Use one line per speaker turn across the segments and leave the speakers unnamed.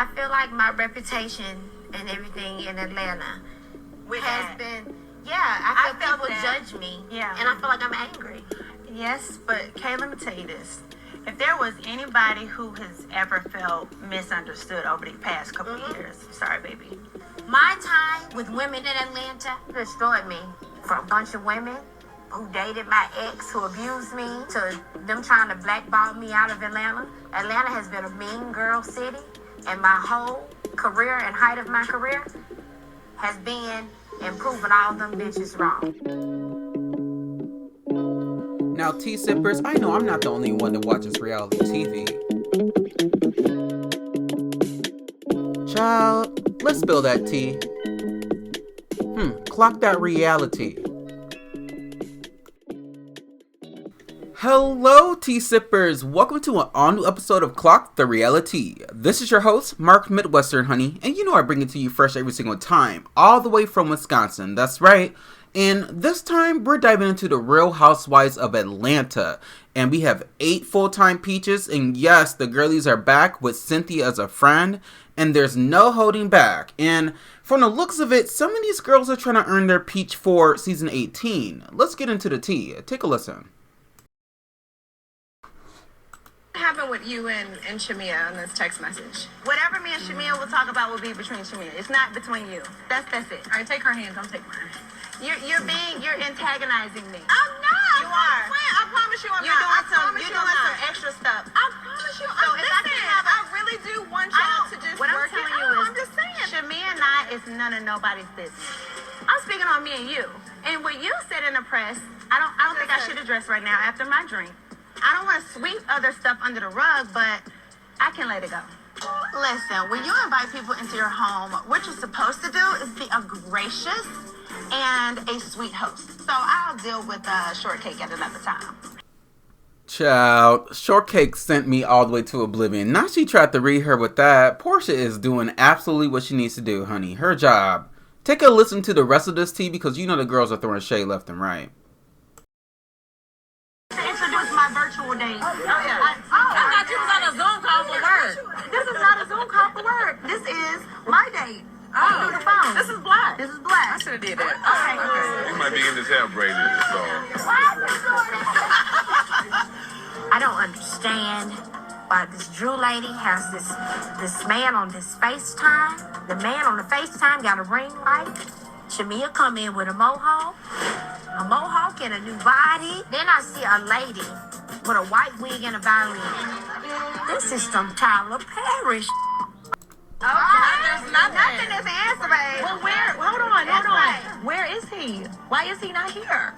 I feel like my reputation and everything in Atlanta has been, I feel people judge me. Yeah. And I feel like I'm angry.
Yes, but Kay, let me tell you this. If there was anybody who has ever felt misunderstood over the past couple years, sorry, baby.
My time with women in Atlanta destroyed me. For a bunch of women who dated my ex, who abused me, to them trying to blackball me out of Atlanta. Atlanta has been a mean girl city, and my whole career and height of my career has been in proving all them bitches wrong.
Now, tea sippers, I know I'm not the only one that watches reality TV. Child, let's spill that tea. Clock that reality. Hello, tea sippers. Welcome to an all-new episode of Clock the Reali-Tea. This is your host, Mark Midwestern, honey, and you know I bring it to you fresh every single time, all the way from Wisconsin. That's right. And this time, we're diving into the Real Housewives of Atlanta. And we have 8 full-time peaches. And yes, the girlies are back with Cynthia as a friend. And there's no holding back. And from the looks of it, some of these girls are trying to earn their peach for season 18. Let's get into the tea. Take a listen.
What happened with you and Shamea on this text message?
Whatever me and Shamea will talk about will be between Shamea. It's not between you. That's it.
All right, take her hand. Don't take mine.
You're antagonizing me.
I'm not.
You are.
I promise you I'm
You're
not.
doing some extra stuff.
I promise you.
So if
I really do want y'all to just
what I'm
work it
telling
out.
you is,
I'm just saying.
Shamea and I is none of nobody's business. I'm speaking on me and you. And what you said in the press, I don't think I should address right now after my drink. I don't want to sweep other stuff under the rug, but I can let it go. Listen, when you invite people into your home, what you're supposed to do is be a gracious and a sweet host. So I'll deal with Shortcake at another time.
Child, Shortcake sent me all the way to oblivion. Now she tried to read her with that. Porsha is doing absolutely what she needs to do, honey. Her job. Take a listen to the rest of this tea because you know the girls are throwing shade left and right.
Introduce my virtual date.
Oh, yeah. I thought you was on a Zoom call for work.
This is not a Zoom call for work. This is my date. Through the phone.
This is black.
This is black.
I should have did that.
Okay.
You might be getting his hair braided, so.
I don't understand why this Drew lady has this man on this FaceTime. The man on the FaceTime got a ring light. Shamea come in with a mohawk and a new body. Then I see a lady with a white wig and a violin. This is some Tyler Perry.
There's nothing.
Nothing is answering.
Well, hold on. Where is he? Why is he not here?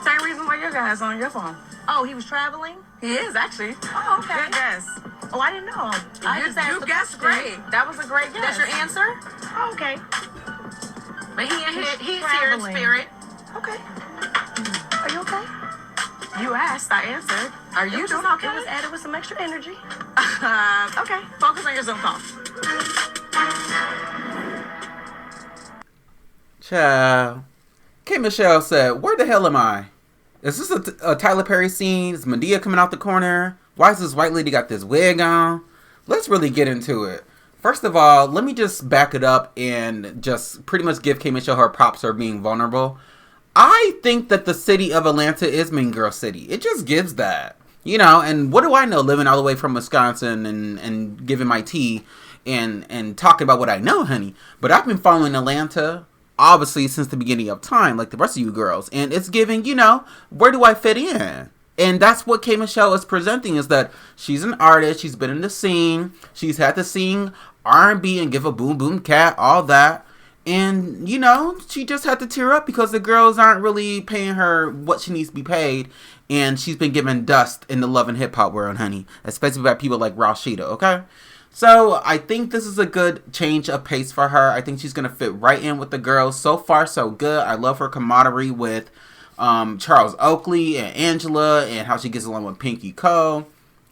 Same reason why your guy's on your phone.
Oh, he was traveling?
He is, actually.
Oh, okay.
Good guess.
Oh, I didn't know.
You guessed great. That was a great guess. That's your answer?
Oh, okay.
But he's here in spirit.
Okay. Are you okay?
You asked, I answered. Are you doing okay?
It was added with some extra energy.
Okay. Focus on your Zoom call.
Child. K. Michelle said, where the hell am I? Is this a Tyler Perry scene? Is Medea coming out the corner? Why is this white lady got this wig on? Let's really get into it. First of all, let me just back it up and just pretty much give K. Michelle her props for being vulnerable. I think that the city of Atlanta is Mean Girl City. It just gives that. You know, and what do I know living all the way from Wisconsin and giving my tea and talking about what I know, honey. But I've been following Atlanta, obviously, since the beginning of time, like the rest of you girls. And it's giving, you know, where do I fit in? And that's what K. Michelle is presenting, is that she's an artist. She's been in the scene. She's had to sing R&B and give a boom boom cat, all that. And, you know, she just had to tear up because the girls aren't really paying her what she needs to be paid. And she's been given dust in the love and hip hop world, honey. Especially by people like Rashida, okay? So, I think this is a good change of pace for her. I think she's going to fit right in with the girls. So far, so good. I love her camaraderie with Charles Oakley and Angela and how she gets along with Pinky Cole.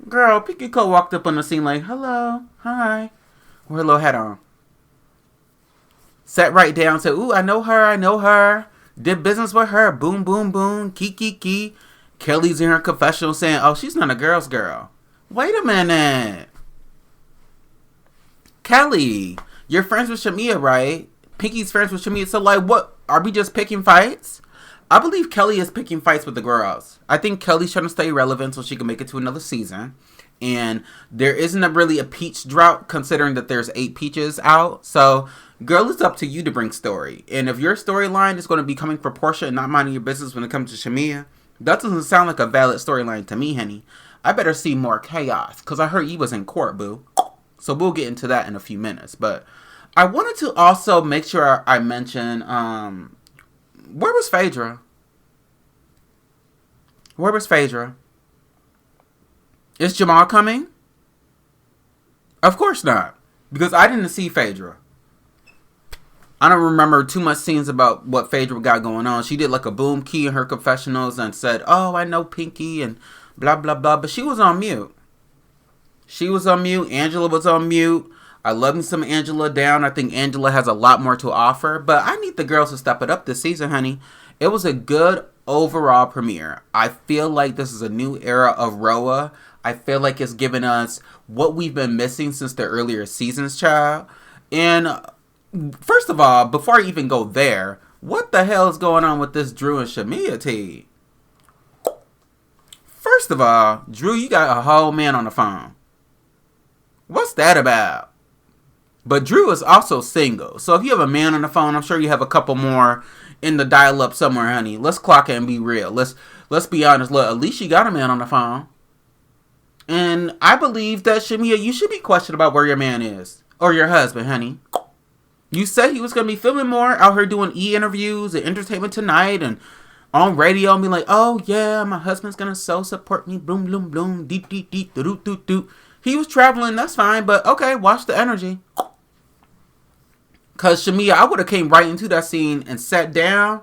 Girl, Pinky Cole walked up on the scene like, hello, hi, with her little hat on. Sat right down, said, ooh, I know her. Did business with her. Boom, boom, boom. Key. Kelly's in her confessional saying, oh, she's not a girl's girl. Wait a minute. Kelli, you're friends with Shamea, right? Pinky's friends with Shamea. So, like, what? Are we just picking fights? I believe Kelli is picking fights with the girls. I think Kelly's trying to stay relevant so she can make it to another season. And there isn't really a peach drought considering that there's 8 peaches out. So, girl, it's up to you to bring story. And if your storyline is going to be coming for Porsha and not minding your business when it comes to Shamea, that doesn't sound like a valid storyline to me, honey. I better see more chaos because I heard you was in court, boo. So we'll get into that in a few minutes. But I wanted to also make sure I mention, where was Phaedra? Where was Phaedra? Is Jamal coming? Of course not. Because I didn't see Phaedra. I don't remember too much scenes about what Phaedra got going on. She did like a boom key in her confessionals and said, oh, I know Pinky and blah, blah, blah. But she was on mute. She was on mute. Angela was on mute. I love me some Angela down. I think Angela has a lot more to offer. But I need the girls to step it up this season, honey. It was a good overall premiere. I feel like this is a new era of RHOA. I feel like it's given us what we've been missing since the earlier seasons, child. And first of all, before I even go there, what the hell is going on with this Drew and Shamea tea? First of all, Drew, you got a whole man on the phone. What's that about? But Drew is also single. So if you have a man on the phone, I'm sure you have a couple more in the dial-up somewhere, honey. Let's clock it and be real. Let's be honest. Look, at least you got a man on the phone. And I believe that, Shamea, you should be questioned about where your man is. Or your husband, honey. You said he was going to be filming more out here doing e-interviews and Entertainment Tonight and on radio and be like, oh, yeah, my husband's going to so support me. Bloom, bloom, bloom. Deep, deep, deep. Doot, doot, doot. He was traveling. That's fine. But, okay, watch the energy. Because, Shamea, I would have came right into that scene and sat down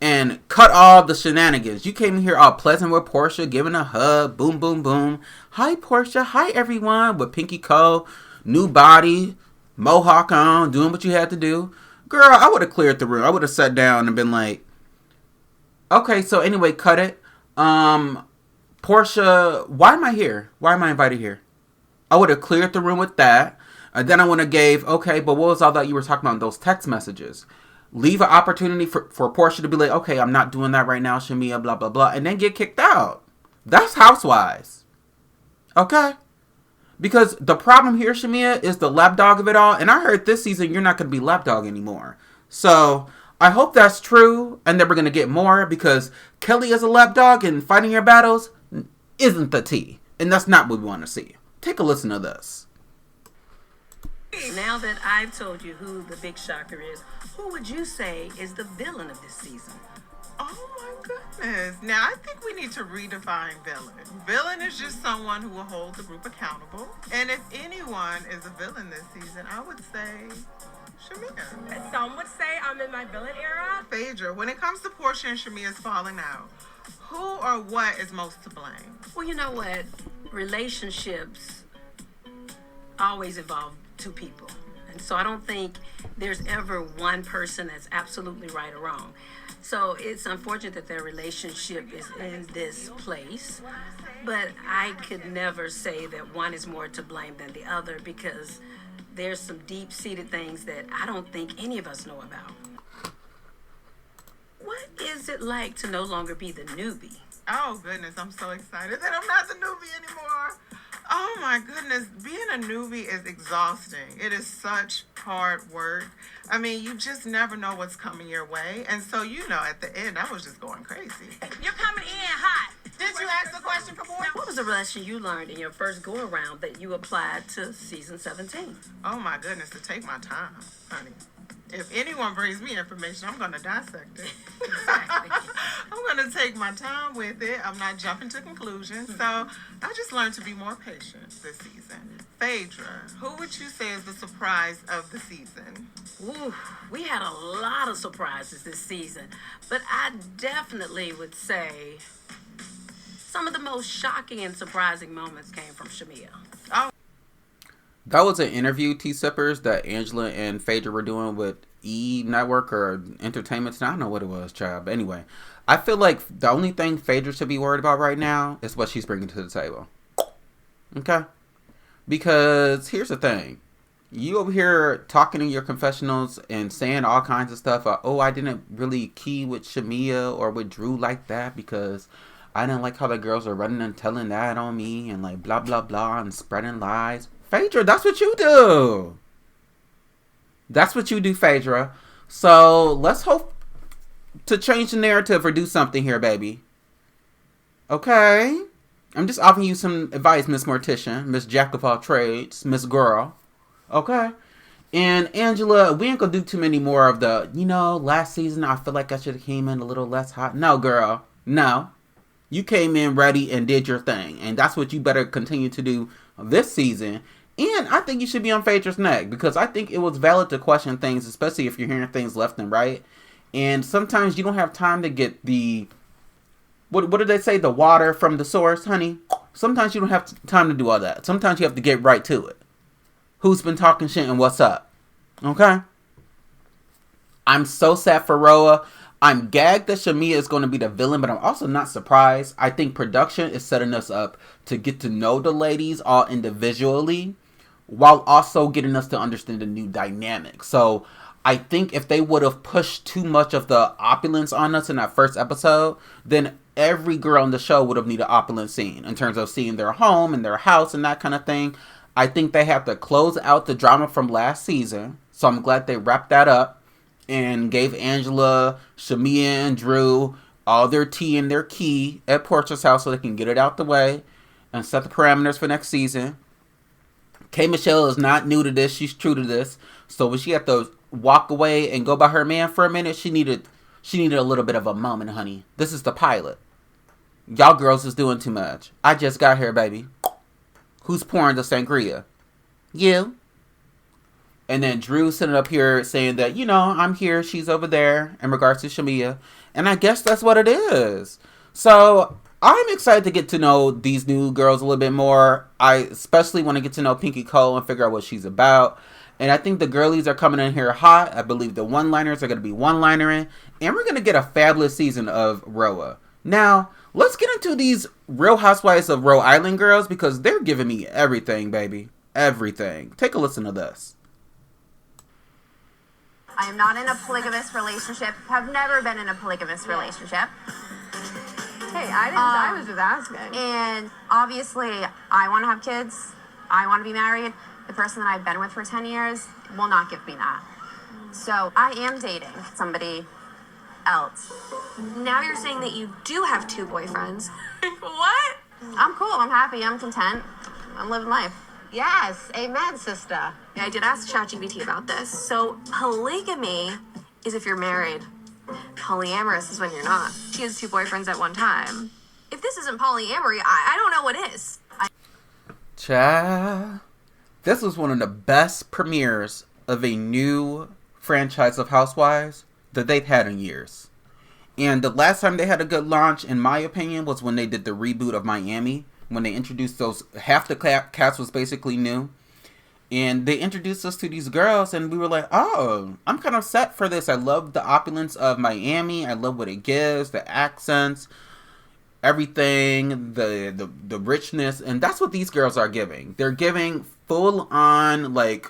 and cut all the shenanigans. You came in here all pleasant with Porsha, giving a hug. Boom, boom, boom. Hi, Porsha. Hi, everyone. With Pinky Cole. New body. Mohawk on. Doing what you had to do. Girl, I would have cleared the room. I would have sat down and been like, okay, so anyway, cut it. Porsha, why am I here? Why am I invited here? I would have cleared the room with that. And then I would have gave, okay, but what was all that you were talking about in those text messages? Leave an opportunity for Porsha to be like, okay, I'm not doing that right now, Shamea, blah, blah, blah. And then get kicked out. That's housewives. Okay? Because the problem here, Shamea, is the lapdog of it all. And I heard this season you're not going to be lapdog anymore. So I hope that's true and that we're going to get more because Kelli as a lapdog and fighting your battles isn't the tea. And that's not what we want to see. Take a listen to this.
Now that I've told you who the big shocker is, who would you say is the villain of this season?
Oh my goodness. Now I think we need to redefine villain. Villain is just someone who will hold the group accountable. And if anyone is a villain this season, I would say Shamea.
Some would say I'm in my villain era.
Phaedra, when it comes to Porsha and Shamea's falling out, who or what is most to blame?
Well, you know what? Relationships always involve 2 people. And so I don't think there's ever one person that's absolutely right or wrong. So it's unfortunate that their relationship is in this place. But I could never say that one is more to blame than the other because there's some deep-seated things that I don't think any of us know about. What is it like to no longer be the newbie?
Oh goodness, I'm so excited that I'm not the newbie anymore. Oh my goodness, being a newbie is exhausting. It is such hard work. I mean, you just never know what's coming your way. And so, you know, at the end, I was just going crazy.
You're coming in hot.
Did you ask the question before?
What was the lesson you learned in your first go-around that you applied to season 17?
Oh my goodness, to take my time, honey. If anyone brings me information, I'm going to dissect it.
Exactly.
I'm going to take my time with it. I'm not jumping to conclusions. So I just learned to be more patient this season. Phaedra, who would you say is the surprise of the season?
Ooh, we had a lot of surprises this season, but I definitely would say some of the most shocking and surprising moments came from Shamea.
Oh.
That was an interview, T-Sippers, that Angela and Phaedra were doing with E! Network or Entertainment. I don't know what it was, child. But anyway, I feel like the only thing Phaedra should be worried about right now is what she's bringing to the table. Okay? Because here's the thing. You over here talking in your confessionals and saying all kinds of stuff. I didn't really key with Shamea or with Drew like that because I didn't like how the girls are running and telling that on me and like blah, blah, blah and spreading lies. Phaedra, that's what you do. That's what you do, Phaedra. So let's hope to change the narrative or do something here, baby. Okay? I'm just offering you some advice, Miss Mortician, Miss Jack of all trades, Miss Girl. Okay? And Angela, we ain't gonna do too many more of the, last season I feel like I should have came in a little less hot. No, girl. No. You came in ready and did your thing. And that's what you better continue to do this season. And I think you should be on Phaedra's neck because I think it was valid to question things, especially if you're hearing things left and right. And sometimes you don't have time to get the, what did they say? The water from the source, honey. Sometimes you don't have time to do all that. Sometimes you have to get right to it. Who's been talking shit and what's up? Okay? I'm so sad for RHOA. I'm gagged that Shamea is going to be the villain, but I'm also not surprised. I think production is setting us up to get to know the ladies all individually while also getting us to understand the new dynamic. So I think if they would have pushed too much of the opulence on us in that first episode, then every girl in the show would have needed an opulent scene in terms of seeing their home and their house and that kind of thing. I think they have to close out the drama from last season. So I'm glad they wrapped that up and gave Angela, Shamea, and Drew all their tea and their key at Porsha's house so they can get it out the way and set the parameters for next season. K. Michelle is not new to this. She's true to this. So when she had to walk away and go by her man for a minute, she needed a little bit of a moment, honey. This is the pilot. Y'all girls is doing too much. I just got here, baby. Who's pouring the sangria? You. And then Drew sitting up here saying that, I'm here, she's over there in regards to Shamea. And I guess that's what it is. So I'm excited to get to know these new girls a little bit more. I especially want to get to know Pinky Cole and figure out what she's about. And I think the girlies are coming in here hot. I believe the one-liners are going to be one-linering. And we're going to get a fabulous season of RHOA. Now, let's get into these Real Housewives of Rhode Island girls because they're giving me everything, baby. Everything. Take a listen to this.
I am not in a polygamous relationship. Have never been in a polygamous relationship.
Hey, I was just asking.
And obviously, I want to have kids. I want to be married. The person that I've been with for 10 years will not give me that. So I am dating somebody else.
Now you're saying that you do have 2 boyfriends. What?
I'm cool. I'm happy. I'm content. I'm living life.
Yes, amen, sister.
Yeah, I did ask ChatGPT about this. So polygamy is if you're married. Polyamorous is when you're not. She has 2 boyfriends at one time. If this isn't polyamory, I don't know what is.
Child. This was one of the best premieres of a new franchise of Housewives that they've had in years. And the last time they had a good launch, in my opinion, was when they did the reboot of Miami. When they introduced those, half the cast was basically new. And they introduced us to these girls and we were like, oh, I'm kind of set for this. I love the opulence of Miami. I love what it gives, the accents, everything, the richness. And that's what these girls are giving. They're giving full on, like,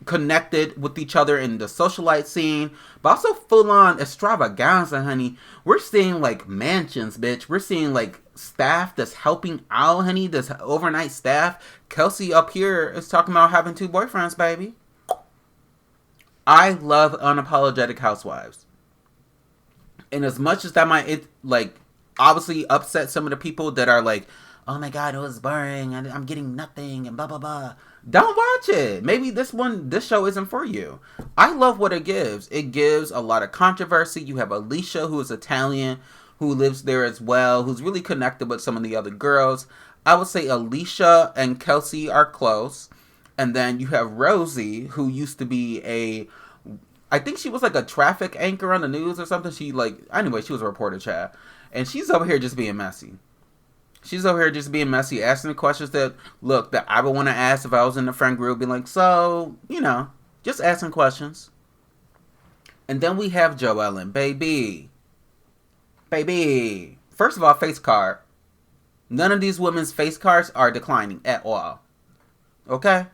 connected with each other in the socialite scene, but also full on extravaganza, honey. We're seeing like mansions, bitch. We're seeing like staff that's helping out, honey. This overnight staff. Kelsey up here is talking about having 2 boyfriends, baby. I love unapologetic housewives. And as much as that might obviously upset some of the people that are like, oh my god, it was boring and I'm getting nothing and blah blah blah. Don't watch it. Maybe this show isn't for you. I love what it gives. It gives a lot of controversy. You have Alicia, who is Italian, who lives there as well, who's really connected with some of the other girls. I would say Alicia and Kelsey are close. And then you have Rosie, who used to be I think she was like a traffic anchor on the news or something. She was a reporter, Chad. And she's over here just being messy. She's over here just being messy, asking the questions that I would want to ask if I was in the friend group. Be like, so, just asking questions. And then we have Joellen, baby. First of all, face card. None of these women's face cards are declining at all. Okay?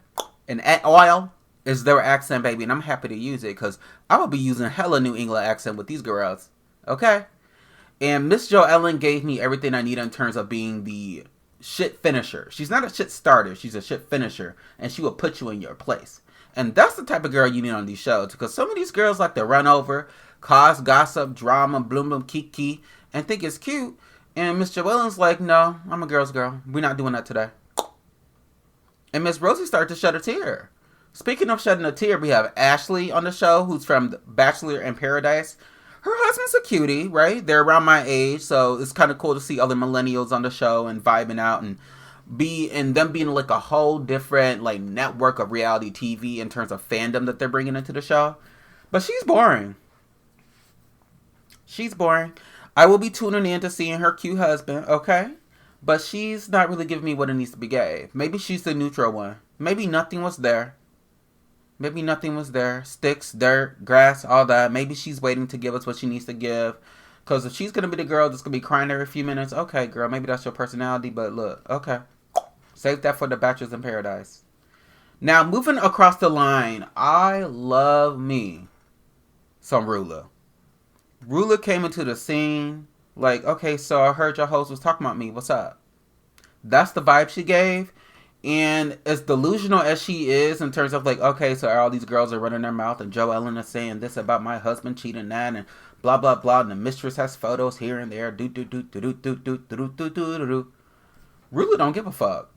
And oil is their accent, baby. And I'm happy to use it because I will be using hella New England accent with these girls. Okay? And Miss Joellen gave me everything I need in terms of being the shit finisher. She's not a shit starter. She's a shit finisher. And she will put you in your place. And that's the type of girl you need on these shows. Because some of these girls like to run over, cause gossip, drama, bloom, kiki, and think it's cute. And Miss Joellen's like, no, I'm a girl's girl. We're not doing that today. And Miss Rosie started to shed a tear. Speaking of shedding a tear, we have Ashley on the show, who's from Bachelor in Paradise. Her husband's a cutie, right? They're around my age, so it's kind of cool to see other millennials on the show and vibing out and them being like a whole different like network of reality TV in terms of fandom that they're bringing into the show. But she's boring. She's boring. I will be tuning in to seeing her cute husband, okay? But she's not really giving me what it needs to be gave. Maybe she's the neutral one. Maybe nothing was there. Maybe nothing was there. Sticks, dirt, grass, all that. Maybe she's waiting to give us what she needs to give. Because if she's going to be the girl that's going to be crying every few minutes, okay, girl, maybe that's your personality. But look, okay. Save that for the Bachelors in Paradise. Now, moving across the line, I love me some Rula. Rula came into the scene like, okay, so I heard your host was talking about me. What's up? That's the vibe she gave. And as delusional as she is in terms of like, okay, so all these girls are running their mouth and Joe Ellen is saying this about my husband cheating that and blah, blah, blah. And the mistress has photos here and there. Rula don't give a fuck.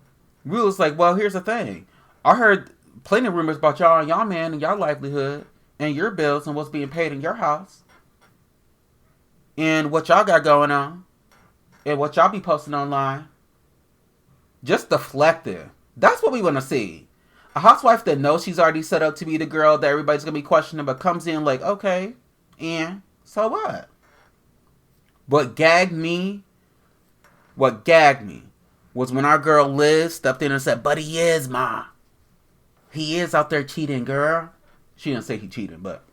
Rula's like, well, here's the thing. I heard plenty of rumors about y'all and y'all man and y'all livelihood and your bills and what's being paid in your house. And what y'all got going on. And what y'all be posting online. Just deflecting. That's what we want to see. A housewife that knows she's already set up to be the girl that everybody's going to be questioning, but comes in like, okay, and so what? What gagged me was when our girl Liz stepped in and said, but he is, ma. He is out there cheating, girl. She didn't say he cheated, but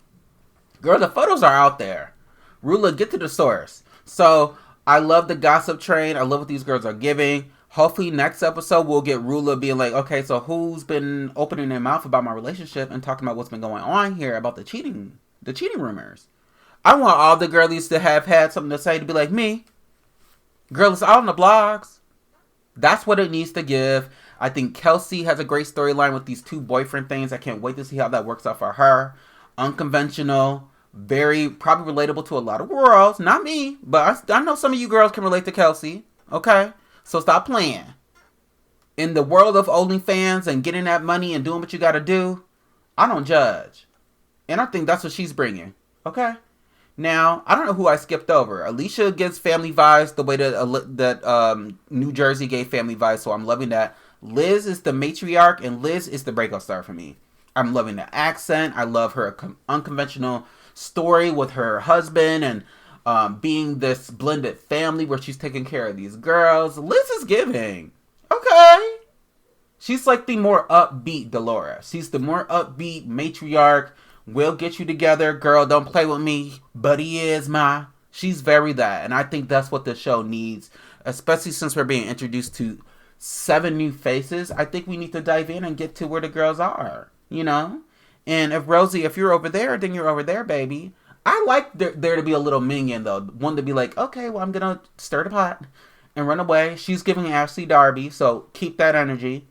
girl, the photos are out there. Rula, get to the source. So I love the gossip train. I love what these girls are giving. Hopefully next episode we'll get Rula being like, okay, so who's been opening their mouth about my relationship and talking about what's been going on here about the cheating rumors. I want all the girlies to have had something to say to be like, me. Girl, it's out on the blogs. That's what it needs to give. I think Kelsey has a great storyline with these two boyfriend things. I can't wait to see how that works out for her. Unconventional. Very probably relatable to a lot of girls. Not me, but I know some of you girls can relate to Kelsey. Okay? So stop playing. In the world of OnlyFans and getting that money and doing what you gotta do, I don't judge. And I think that's what she's bringing. Okay? Now, I don't know who I skipped over. Alicia gives family vibes the way that New Jersey gave family vibes, so I'm loving that. Liz is the matriarch, and Liz is the breakout star for me. I'm loving the accent. I love her unconventional story with her husband and being this blended family where she's taking care of these girls. Liz is giving. Okay. She's like the more upbeat Dolores. She's the more upbeat matriarch. We'll get you together. Girl, don't play with me. But he is, ma. She's very that. And I think that's what the show needs. Especially since we're being introduced to 7 new faces. I think we need to dive in and get to where the girls are. You know? And if Rosie, if you're over there, then you're over there, baby. I like there to be a little minion, though. One to be like, okay, well, I'm going to stir the pot and run away. She's giving Ashley Darby, so keep that energy.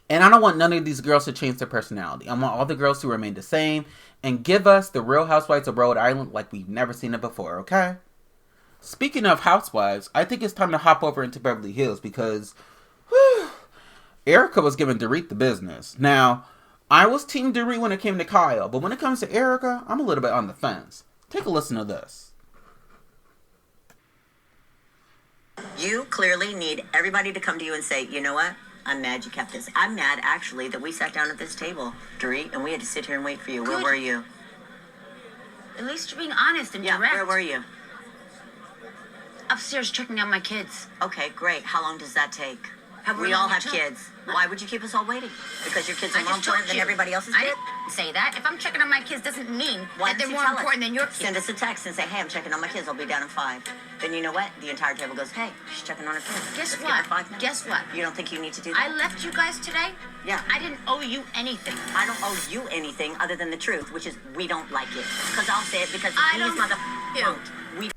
And I don't want none of these girls to change their personality. I want all the girls to remain the same and give us the Real Housewives of Rhode Island like we've never seen it before, okay? Speaking of housewives, I think it's time to hop over into Beverly Hills because Erica was giving Dorit the business. Now, I was Team Dorit when it came to Kyle, but when it comes to Erica, I'm a little bit on the fence. Take a listen to this.
You clearly need everybody to come to you and say, you know what? I'm mad you kept this. I'm mad, actually, that we sat down at this table, Dorit, and we had to sit here and wait for you. Where were you?
At least you're being honest and direct.
Where were you?
Upstairs checking on my kids.
Okay, great. How long does that take? We all have kids. Why would you keep us all waiting? Because your kids are more important than everybody else's
I
kids?
didn't say that. If I'm checking on my kids, doesn't mean
Why
that they're
don't you
more
tell us?
important than your kids.
Send us a text and say, hey, I'm checking on my kids. I'll be down in 5. Then you know what? The entire table goes, hey, she's checking on her kids.
Guess
Let's give her
what?
5 minutes.
Guess what?
You don't think you need to do
I
that?
left you guys today.
Yeah.
I didn't owe you anything.
I don't owe you anything other than the truth, which is we don't like it. Because I'll say it because
I
these
don't
motherfuckers won't. We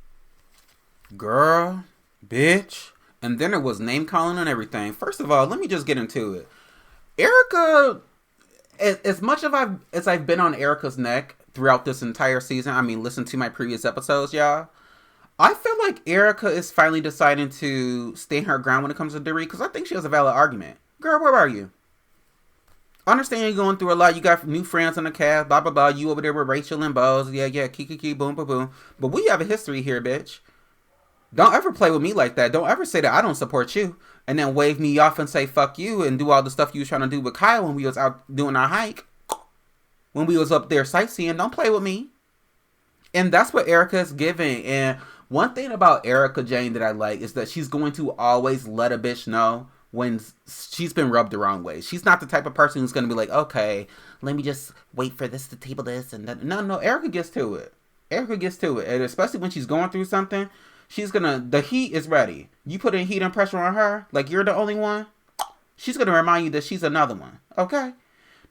Girl, bitch. And then there was name calling and everything. First of all, let me just get into it. Erica, as much as I've been on Erica's neck throughout this entire season, I mean, listen to my previous episodes, y'all. I feel like Erica is finally deciding to stand her ground when it comes to Dorit, because I think she has a valid argument. Girl, where are you? I understand you're going through a lot. You got new friends on the cast, blah, blah, blah. You over there with Rachel and Bose. Yeah, kiki, boom, boom, boom. But we have a history here, bitch. Don't ever play with me like that. Don't ever say that I don't support you and then wave me off and say fuck you and do all the stuff you was trying to do with Kyle when we was out doing our hike. When we was up there sightseeing. Don't play with me. And that's what Erica is giving. And one thing about Erica Jane that I like is that she's going to always let a bitch know when she's been rubbed the wrong way. She's not the type of person who's going to be like, okay, let me just wait for this to table this and that. No, Erica gets to it. Erica gets to it. And especially when she's going through something, the heat is ready. You put in heat and pressure on her, like you're the only one, she's going to remind you that she's another one. Okay?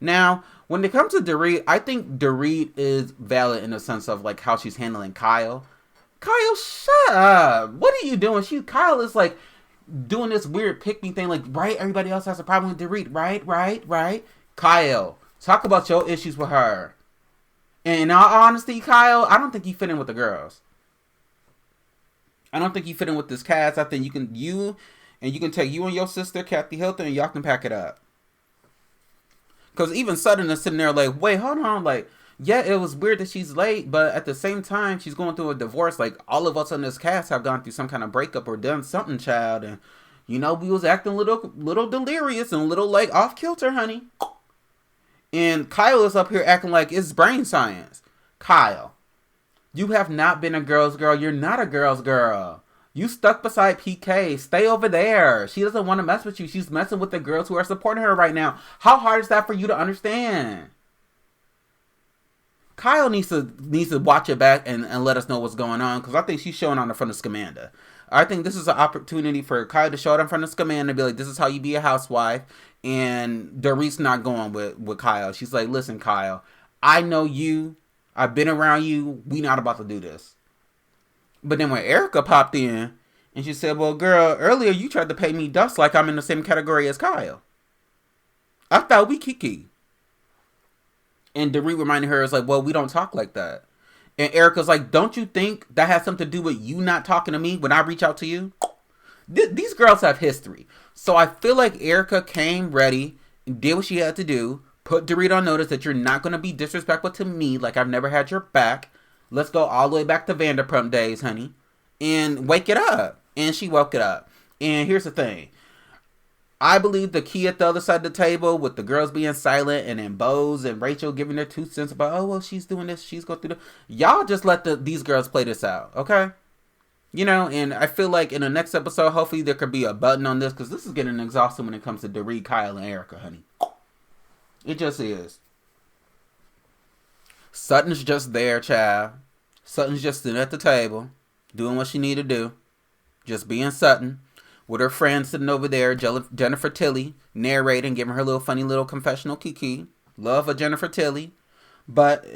Now, when it comes to Dorit, I think Dorit is valid in the sense of like how she's handling Kyle. Kyle, shut up. What are you doing? Kyle is like doing this weird pick-me thing, like, right, everybody else has a problem with Dorit, right? Kyle, talk about your issues with her. And in all honesty, Kyle, I don't think you fit in with the girls. I don't think you fit in with this cast. I think you can take you and your sister, Kathy Hilton, and y'all can pack it up. Because even Sutton is sitting there like, wait, hold on, like, yeah, it was weird that she's late, but at the same time, she's going through a divorce. Like, all of us on this cast have gone through some kind of breakup or done something, child. And, you know, we was acting a little delirious and a little, like, off-kilter, honey. And Kyle is up here acting like it's brain science. Kyle, you have not been a girl's girl. You're not a girl's girl. You stuck beside PK. Stay over there. She doesn't want to mess with you. She's messing with the girls who are supporting her right now. How hard is that for you to understand? Kyle needs to watch it back and let us know what's going on, because I think she's showing on in front of Scamanda. I think this is an opportunity for Kyle to show it in front of Scamanda and be like, this is how you be a housewife. And Dorit's not going with Kyle. She's like, listen, Kyle, I know you. I've been around you. We not about to do this. But then when Erica popped in and she said, well, girl, earlier you tried to pay me dust like I'm in the same category as Kyle. I thought we kiki. And Dorit reminded her, it's like, well, we don't talk like that. And Erica's like, don't you think that has something to do with you not talking to me when I reach out to you? These girls have history. So I feel like Erica came ready and did what she had to do. Put Dorit on notice that you're not going to be disrespectful to me like I've never had your back. Let's go all the way back to Vanderpump days, honey. And wake it up. And she woke it up. And here's the thing. I believe the key at the other side of the table with the girls being silent and then Bose and Rachel giving their 2 cents about, oh, well, she's doing this. She's going through the... Y'all just let these girls play this out, okay? You know, and I feel like in the next episode, hopefully there could be a button on this, because this is getting exhausting when it comes to Dorit, Kyle, and Erica, honey. It just is. Sutton's just there, child. Sutton's just sitting at the table, doing what she need to do. Just being Sutton. With her friend sitting over there, Jennifer Tilly, narrating, giving her little funny little confessional kiki. Love of Jennifer Tilly. But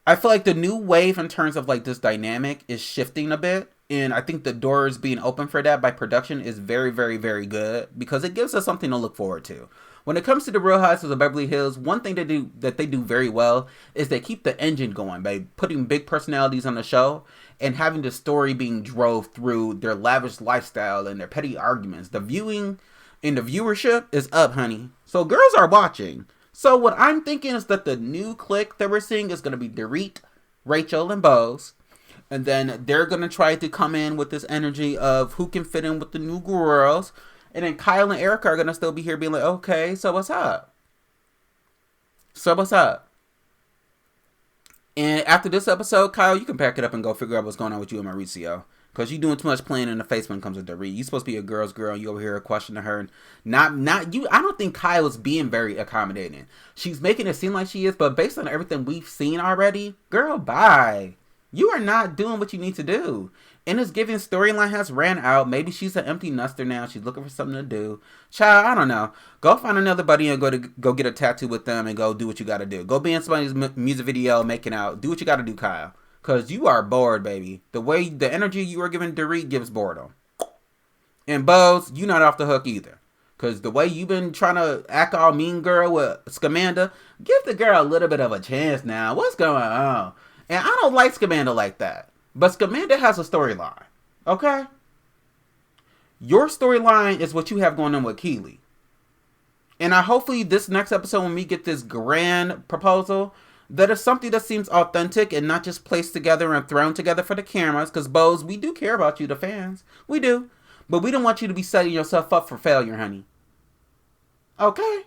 I feel like the new wave in terms of like this dynamic is shifting a bit. And I think the doors being open for that by production is very, very, very good, because it gives us something to look forward to. When it comes to the Real Housewives of Beverly Hills, one thing that they do very well is they keep the engine going by putting big personalities on the show and having the story being drove through their lavish lifestyle and their petty arguments. The viewing and the viewership is up, honey. So girls are watching. So what I'm thinking is that the new clique that we're seeing is going to be Dorit, Rachel, and Bose. And then they're going to try to come in with this energy of who can fit in with the new girls. And then Kyle and Erica are going to still be here being like, okay, so what's up? And after this episode, Kyle, you can pack it up and go figure out what's going on with you and Mauricio. Because you doing too much playing in the face when it comes to Dorit. You supposed to be a girl's girl. And you over here questioning her. Not you. I don't think Kyle is being very accommodating. She's making it seem like she is. But based on everything we've seen already, girl, bye. You are not doing what you need to do. And this giving storyline has ran out. Maybe she's an empty nester now. She's looking for something to do. Child, I don't know. Go find another buddy and go get a tattoo with them and go do what you got to do. Go be in somebody's music video, making out. Do what you got to do, Kyle. Because you are bored, baby. The energy you are giving Dorit gives boredom. And Bose, you not off the hook either. Because the way you've been trying to act all mean girl with Scamanda, give the girl a little bit of a chance now. What's going on? And I don't like Scamanda like that. But Scamanda has a storyline. Okay? Your storyline is what you have going on with Kelli. And hopefully this next episode when we get this grand proposal, that is something that seems authentic and not just placed together and thrown together for the cameras. Because, Bose, we do care about you, the fans. We do. But we don't want you to be setting yourself up for failure, honey. Okay?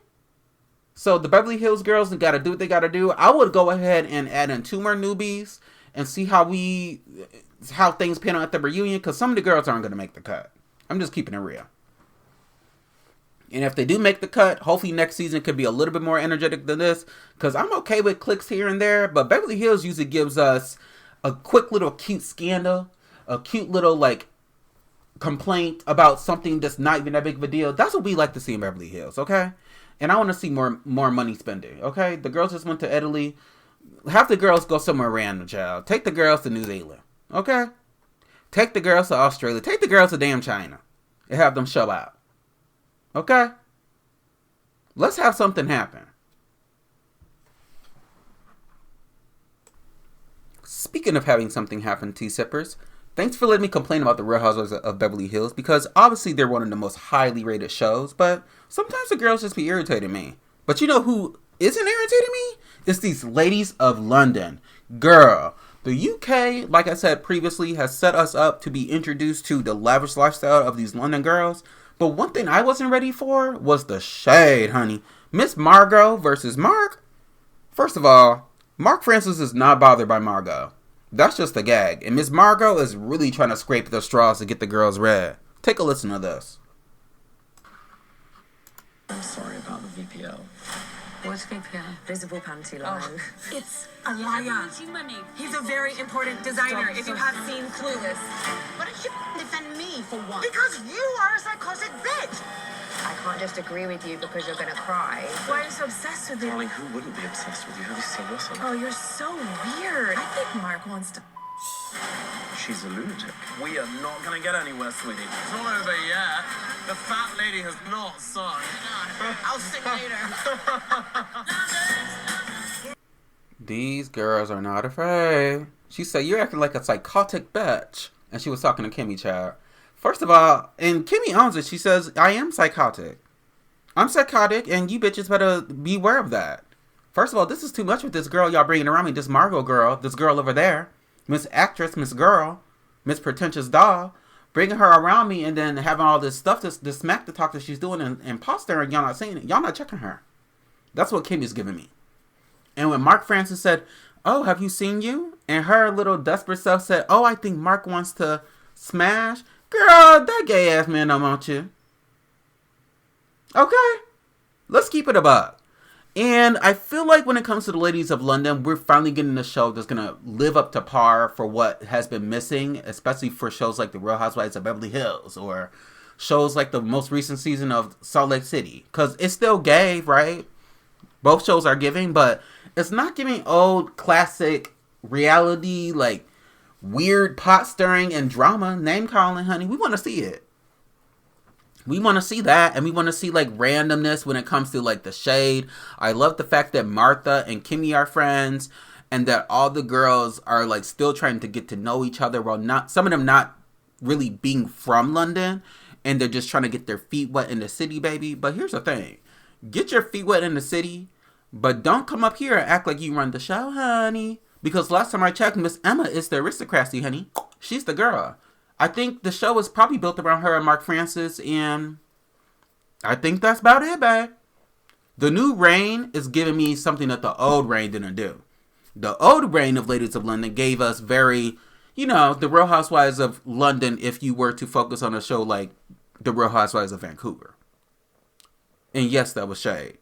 So the Beverly Hills girls got to do what they got to do. I would go ahead and add in 2 more newbies and see how things pan out at the reunion. Because some of the girls aren't going to make the cut. I'm just keeping it real. And if they do make the cut, hopefully next season could be a little bit more energetic than this. Because I'm okay with clicks here and there. But Beverly Hills usually gives us a quick little cute scandal. A cute little, like, complaint about something that's not even that big of a deal. That's what we like to see in Beverly Hills, okay? And I want to see more money spending, okay? The girls just went to Italy. Have the girls go somewhere random, child. Take the girls to New Zealand, okay? Take the girls to Australia. Take the girls to damn China. And have them show out. Okay? Let's have something happen. Speaking of having something happen, tea sippers, thanks for letting me complain about the Real Housewives of Beverly Hills, because obviously they're one of the most highly rated shows, but sometimes the girls just be irritating me. But you know who isn't irritating me? It's these ladies of London. Girl, the UK, like I said previously, has set us up to be introduced to the lavish lifestyle of these London girls. But one thing I wasn't ready for was the shade, honey. Miss Margot versus Mark. First of all, Mark Francis is not bothered by Margot. That's just a gag. And Miss Margot is really trying to scrape the straws to get the girls red. Take a listen to this.
I'm sorry about the VPL.
What's VPL? Visible panty line.
Oh.
It's a liar. He's a very important designer. If you have seen Clueless.
What did you defend me for what?
Because you are a psychotic bitch.
I can't just agree with you because you're gonna cry.
Why are you so obsessed with it?
Darling, who wouldn't be obsessed with you? Have you seen us?
Oh, you're so weird. I think Mark wants to.
She's a lunatic. We are not going to get anywhere, sweetie.
It's not over yet. The fat lady has not sung.
I'll sing later.
These girls are not afraid. She said, you're acting like a psychotic bitch. And she was talking to Kimmy, child. First of all, and Kimmy owns it. She says, I am psychotic. I'm psychotic, and you bitches better beware of that. First of all, this is too much with this girl y'all bringing around me. This Margot girl. This girl over there. Miss Actress, Miss Girl. Miss Pretentious Doll. Bringing her around me and then having all this stuff, this smack the talk that she's doing and postering, y'all not saying it. Y'all not checking her. That's what Kimmy's giving me. And when Mark Francis said, oh, have you seen you? And her little desperate self said, oh, I think Mark wants to smash. Girl, that gay ass man don't want you. Okay. Let's keep it a buck. And I feel like when it comes to the ladies of London, we're finally getting a show that's going to live up to par for what has been missing, especially for shows like The Real Housewives of Beverly Hills or shows like the most recent season of Salt Lake City. Because it's still gay, right? Both shows are giving, but it's not giving old classic reality, like weird pot stirring and drama, name calling, honey. We want to see it. We want to see that, and we want to see, like, randomness when it comes to, like, the shade. I love the fact that Martha and Kimmy are friends, and that all the girls are, like, still trying to get to know each other, while not, some of them not really being from London, and they're just trying to get their feet wet in the city, baby. But here's the thing. Get your feet wet in the city, but don't come up here and act like you run the show, honey. Because last time I checked, Miss Emma is the aristocracy, honey. She's the girl. I think the show is probably built around her and Mark Francis, and I think that's about it, babe. The new reign is giving me something that the old reign didn't do. The old reign of Ladies of London gave us very, the Real Housewives of London if you were to focus on a show like the Real Housewives of Vancouver. And yes, that was shade.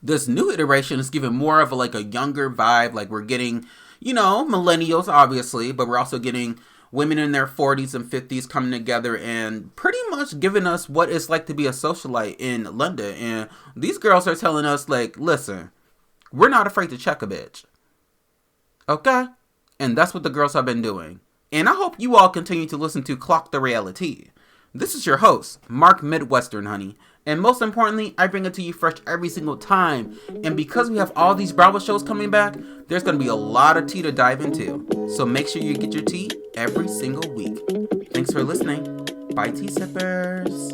This new iteration is giving more of a younger vibe. Like, we're getting, millennials, obviously, but we're also getting women in their 40s and 50s coming together and pretty much giving us what it's like to be a socialite in London. And these girls are telling us, like, listen, we're not afraid to check a bitch. Okay? And that's what the girls have been doing. And I hope you all continue to listen to Clock the Reali-Tea. This is your host, Mark Midwestern, honey. And most importantly, I bring it to you fresh every single time. And because we have all these Bravo shows coming back, there's going to be a lot of tea to dive into. So make sure you get your tea every single week. Thanks for listening. Bye, tea sippers.